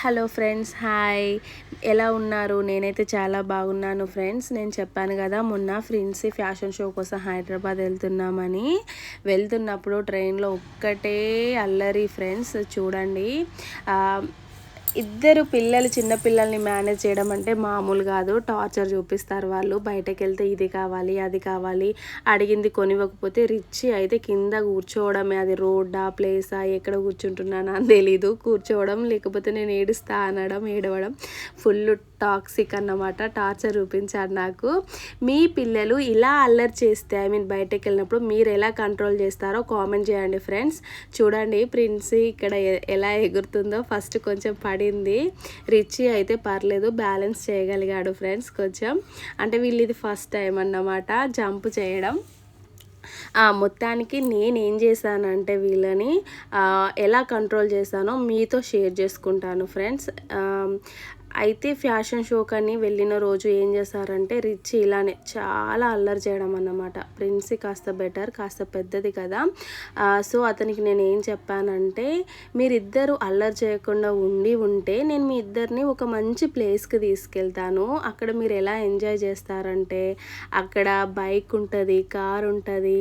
Hello friends, hi. ఎలా ఉన్నారు? నేనైతే చాలా బాగున్నాను ఫ్రెండ్స్. నేను చెప్పాను కదా మొన్న ఫ్రెండ్స్ ఫ్యాషన్ షో కోసం హైదరాబాద్ వెళ్తున్నామని. వెళ్తున్నప్పుడు ట్రైన్లో ఒక్కటే అల్లరి ఫ్రెండ్స్. చూడండి, ఇద్దరు పిల్లలు, చిన్న పిల్లల్ని మేనేజ్ చేయడం అంటే మామూలు కాదు. టార్చర్ చూపిస్తారు వాళ్ళు. బయటకు వెళ్తే ఇది కావాలి, అది కావాలి, అడిగింది కొనివ్వకపోతే రిచ్ అయితే కింద కూర్చోవడమే. అది రోడ్డా, ప్లేసా, ఎక్కడ కూర్చుంటున్నానా అని తెలీదు. కూర్చోవడం, లేకపోతే నేను ఏడుస్తా అనడం, ఏడవడం. ఫుల్ టాక్సిక్ అన్నమాట. టార్చర్ చూపించాడు నాకు. మీ పిల్లలు ఇలా అల్లరి చేస్తే, బయటకు వెళ్ళినప్పుడు మీరు ఎలా కంట్రోల్ చేస్తారో కామెంట్ చేయండి ఫ్రెండ్స్. చూడండి ప్రిన్సీ ఇక్కడ ఎలా ఎగురుతుందో. ఫస్ట్ కొంచెం పడింది. రిచ్ అయితే పర్లేదు, బ్యాలెన్స్ చేయగలిగాడు ఫ్రెండ్స్ కొంచెం. అంటే వీళ్ళు ఇది ఫస్ట్ టైం అన్నమాట జంప్ చేయడం. మొత్తానికి నేనేం చేశానంటే వీళ్ళని ఎలా కంట్రోల్ చేశానో మీతో షేర్ చేసుకుంటాను ఫ్రెండ్స్. అయితే ఫ్యాషన్ షోకని వెళ్ళిన రోజు ఏం చేశారంటే రిచ్ ఇలానే చాలా అల్లరి చేయడం అన్నమాట. ప్రిన్సీ కాస్త బెటర్, కాస్త పెద్దది కదా. సో అతనికి నేను ఏం చెప్పానంటే, మీరిద్దరు అల్లరి చేయకుండా ఉంటే నేను మీ ఇద్దరిని ఒక మంచి ప్లేస్కి తీసుకెళ్తాను. అక్కడ మీరు ఎలా ఎంజాయ్ చేస్తారంటే, అక్కడ బైక్ ఉంటుంది, కార్ ఉంటుంది.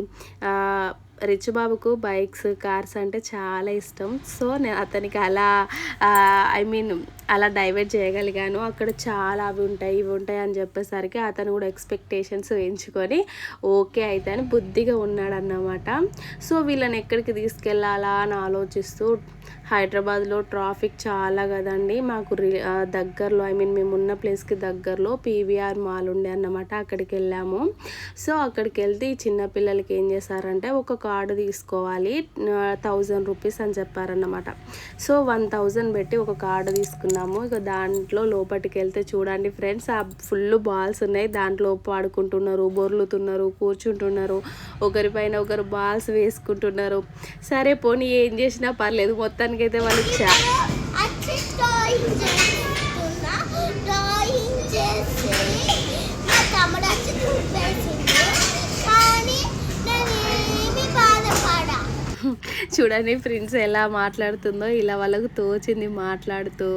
రిచ్ బాబుకు బైక్స్, కార్స్ అంటే చాలా ఇష్టం. సో నేను అతనికి అలా అలా డైవర్ట్ చేయగలిగాను. అక్కడ చాలా అవి ఉంటాయి, ఇవి ఉంటాయి అని చెప్పేసరికి అతను కూడా ఎక్స్పెక్టేషన్స్ వేయించుకొని ఓకే అయితే అని బుద్ధిగా ఉన్నాడు అన్నమాట. సో వీళ్ళని ఎక్కడికి తీసుకెళ్ళాలా అని ఆలోచిస్తూ, హైదరాబాద్లో ట్రాఫిక్ చాలా కదండి. మాకు దగ్గరలో మేము ఉన్న ప్లేస్కి దగ్గరలో పీవీఆర్ మాల్ ఉండే అన్నమాట. అక్కడికి వెళ్ళాము. సో అక్కడికి వెళ్తే ఈ చిన్నపిల్లలకి ఏం చేశారంటే ఒక కార్డు తీసుకోవాలి, 1000 రూపీస్ అని చెప్పారన్నమాట. సో 1000 పెట్టి ఒక కార్డు తీసుకున్నాము. ఇక దాంట్లో లోపలికి వెళ్తే చూడండి ఫ్రెండ్స్, ఆ ఫుల్ బాల్స్ ఉన్నాయి. దాంట్లో ఆడుకుంటున్నారు, బొర్లుతున్నారు, కూర్చుంటున్నారు, ఒకరిపైన ఒకరు బాల్స్ వేసుకుంటున్నారు. సరే పోనీ ఏం చేసినా పర్లేదు, మొత్తానికైతే వాళ్ళు చూడండి ఫ్రెండ్స్ ఎలా మాట్లాడుతుందో. ఇలా వాళ్ళకు తోచింది మాట్లాడుతూ.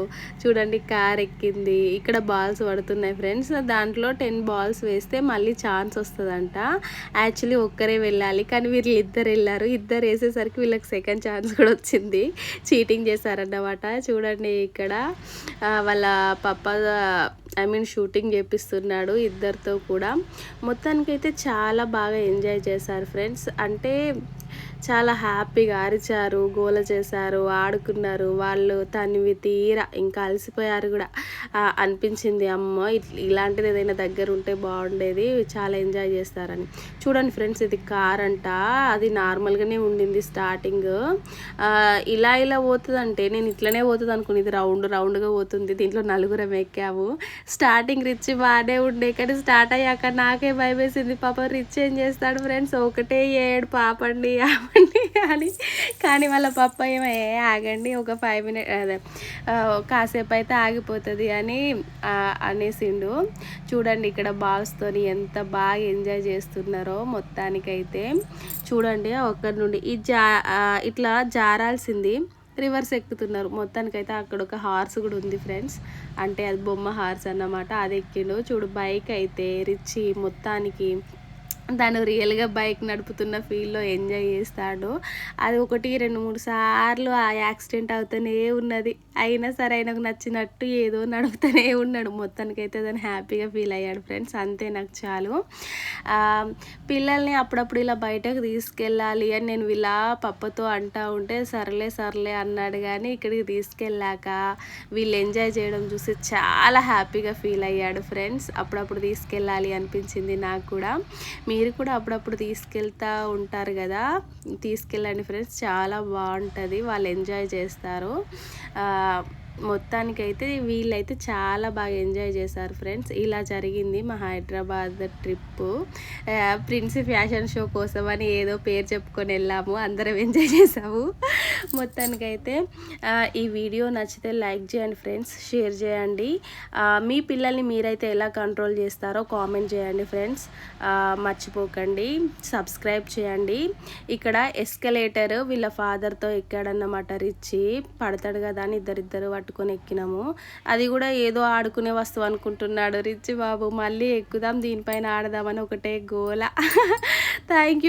చూడండి కార్ ఎక్కింది. ఇక్కడ బాల్స్ పడుతున్నాయి ఫ్రెండ్స్. దాంట్లో 10 బాల్స్ వేస్తే మళ్ళీ ఛాన్స్ వస్తుందంట. యాక్చువల్లీ ఒక్కరే వెళ్ళాలి, కానీ వీళ్ళు ఇద్దరు వెళ్ళారు. ఇద్దరు వేసేసరికి వీళ్ళకి సెకండ్ ఛాన్స్ కూడా వచ్చింది. చీటింగ్ చేశారన్నమాట. చూడండి ఇక్కడ వాళ్ళ పప్ప షూటింగ్ చేపిస్తున్నాడు ఇద్దరితో కూడా. మొత్తానికైతే చాలా బాగా ఎంజాయ్ చేశారు ఫ్రెండ్స్. అంటే చాలా హ్యాపీగా అరిచారు, గోల చేశారు, ఆడుకున్నారు. వాళ్ళు తనివి తీరా ఇంకా అలసిపోయారు కూడా. అనిపించింది అమ్మ ఇలాంటిది ఏదైనా దగ్గర ఉంటే బాగుండేది, చాలా ఎంజాయ్ చేస్తారని. చూడండి ఫ్రెండ్స్, ఇది కార్ అంట. అది నార్మల్గానే ఉండింది స్టార్టింగ్. ఇలా పోతుంది అంటే నేను ఇట్లనే పోతుంది అనుకుని, ఇది రౌండ్గా పోతుంది. దీంట్లో 4 ఎక్కాము. స్టార్టింగ్ రిచ్ బాగానే ఉండే, కానీ స్టార్ట్ అయ్యాక నాకే భయం వేసింది. పాప రిచ్ ఏం చేస్తాడు ఫ్రెండ్స్, ఒకటే ఏడు పాపండి అని. కానీ వాళ్ళ పప్ప ఏమో ఆగండి, ఒక 5 మినిట్స్ అదే కాసేపు అయితే ఆగిపోతుంది అని అనేసిండు. చూడండి ఇక్కడ బాల్స్తోని ఎంత బాగా ఎంజాయ్ చేస్తున్నారో. మొత్తానికైతే చూడండి ఒక్కరి నుండి ఇట్లా జారాల్సింది రివర్స్ ఎక్కుతున్నారు. మొత్తానికైతే అక్కడ ఒక హార్స్ కూడా ఉంది ఫ్రెండ్స్. అంటే అది బొమ్మ హార్స్ అన్నమాట. అది ఎక్కిండు. చూడు బైక్ అయితే రిచ్ మొత్తానికి తను రియల్గా బైక్ నడుపుతున్న ఫీల్లో ఎంజాయ్ చేస్తాడు. అది 1, 2, 3 సార్లు ఆ యాక్సిడెంట్ అవుతూనే ఉన్నది. అయినా సరే ఆయనకు నచ్చినట్టు ఏదో నడుపుతూనే ఉన్నాడు. మొత్తానికైతే దాన్ని హ్యాపీగా ఫీల్ అయ్యాడు ఫ్రెండ్స్. అంతే నాకు చాలు. పిల్లల్ని అప్పుడప్పుడు ఇలా బయటకు తీసుకెళ్ళాలి అని నేను వీళ్ళ పప్పతో అంటూ ఉంటే సర్లే అన్నాడు. కానీ ఇక్కడికి తీసుకెళ్ళాక వీళ్ళు ఎంజాయ్ చేయడం చూసి చాలా హ్యాపీగా ఫీల్ అయ్యాడు ఫ్రెండ్స్. అప్పుడప్పుడు తీసుకెళ్ళాలి అనిపించింది నాకు కూడా. మీరు కూడా అప్పుడప్పుడు తీసుకెళ్తూ ఉంటారు కదా, తీసుకెళ్ళండి ఫ్రెండ్స్. చాలా బాగుంటుంది, వాళ్ళు ఎంజాయ్ చేస్తారు. మొత్తానికైతే వీళ్ళైతే చాలా బాగా ఎంజాయ్ చేశారు ఫ్రెండ్స్. ఇలా జరిగింది మా Hyderabad trip. Princy fashion show కోసం అని ఏదో పేరు చెప్పుకొని వెళ్ళాము, అందరం ఎంజాయ్ చేసాము. మొత్తానికైతే ఈ వీడియో నచ్చితే లైక్ చేయండి ఫ్రెండ్స్, షేర్ చేయండి. మీ పిల్లల్ని మీరైతే ఎలా కంట్రోల్ చేస్తారో కామెంట్ చేయండి ఫ్రెండ్స్. మర్చిపోకండి, సబ్స్క్రైబ్ చేయండి. ఇక్కడ ఎస్కలేటర్ వీళ్ళ ఫాదర్తో ఎక్కాడన్నమాట. రిచ్ పడతాడు కదా అని ఇద్దరు పట్టుకొని ఎక్కినాము. అది కూడా ఏదో ఆడుకునే వస్తువు అనుకుంటున్నాడు రిచ్ బాబు. మళ్ళీ ఎక్కుదాం దీనిపైన ఆడదామని ఒకటే గోల. Thank you.